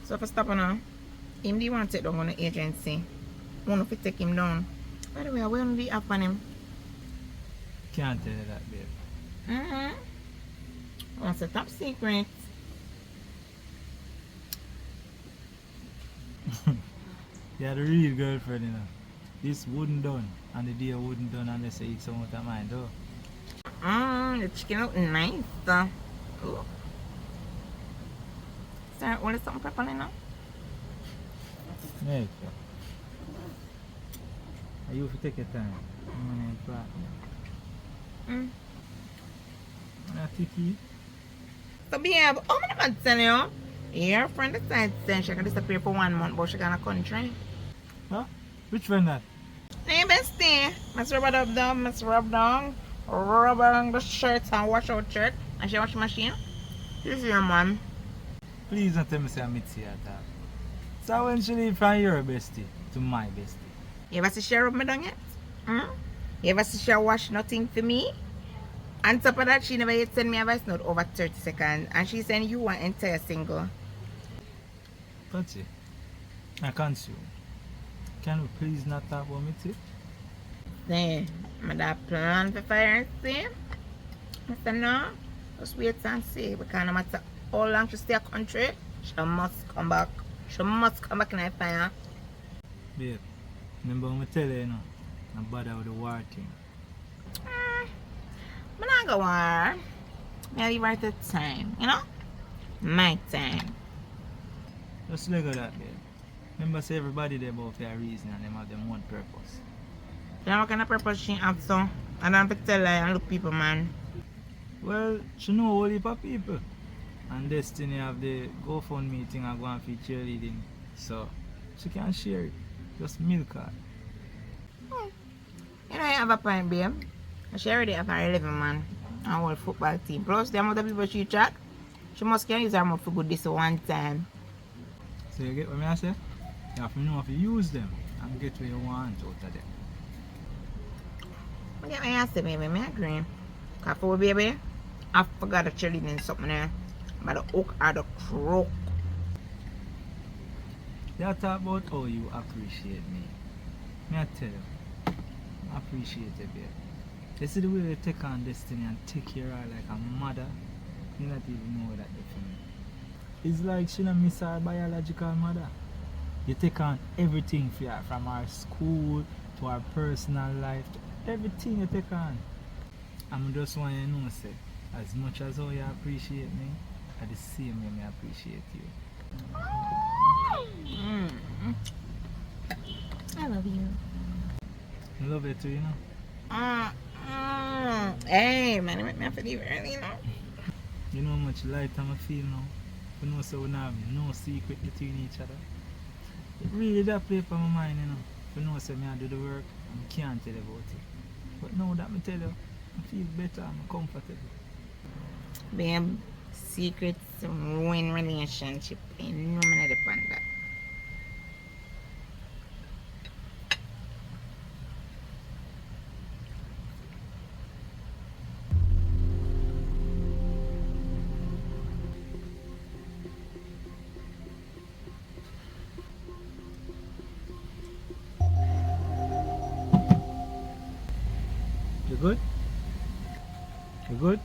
So if I stop now, him do you want to take down on the agency? Want to take him down? By the way, I will be up on him. Can't tell you that, babe. That's a top secret. You're the real girlfriend, you know. This wouldn't done, and the day wouldn't done unless you eat some of mine, though. The chicken look nice. Look. Sir, what is something pepper in now? Yeah. You have to take your time. So, babe, I'm gonna tell you. Your friend decides saying she can disappear for 1 month, but she gonna country. Huh? Which friend that? Hey, bestie. Must rub it up down, must rub down. Rub on the shirt and wash out shirt. And she wash machine. This is your mom. Please don't tell me say I meet you at that. So when she leave from your bestie to my bestie? You ever see she rub me down yet? You ever see she wash nothing for me? On top of that, she never yet send me a voice note over 30 seconds. And she send you one entire single. Patsy, I can't see you. Can we please not talk about me too? Say, I got plan for fire and see. I said no. Just wait and see. Because no matter how long she stay a country, she must come back. She must come back in the fire. Babe, remember when I tell you, not bother with the war thing. I'm not go war. I leave her at the time, you know? My time. Just look at that, babe. Remember, say everybody there about for a reason and them have them one purpose. Then what kind of purpose she have so? I don't have to tell her and look people, man. Well, she know a whole heap of people. And Destiny have the GoFundMe thing and go and feed cheerleading. So, she can share it. Just milk her. You know, you have a point, babe. She already have her 11 man. And whole football team. Plus, the amount of people she track, she must can use her mouth for good this one time. So you get what I say? You have to know how to use them and get what you want out of them. I get my answer, baby. I agree. Because for baby, I forgot the cheerleading something there. But the hook or the crook. You talk about how you appreciate me. May I tell you, I appreciate it, babe. You see the way you take on Destiny and take care of her like a mother, you not even know that for me. It's like she don't miss her biological mother. You take on everything for her, from our school to our personal life, to everything you take on. I'm just want you to know, say, as much as how you appreciate me, at the same way I appreciate you. I love you. I love you too, you know. Hey, man, you make me have to leave early, you know. You know how much lighter I feel now. You know, so we don't have no secret between each other. It really does play on my mind, you know. You know, so I do the work and I can't tell you about it. But now that I tell you, I feel better, I'm comfortable. Babe, secrets ruin relationship. Ain't no man depend that. You good? You good?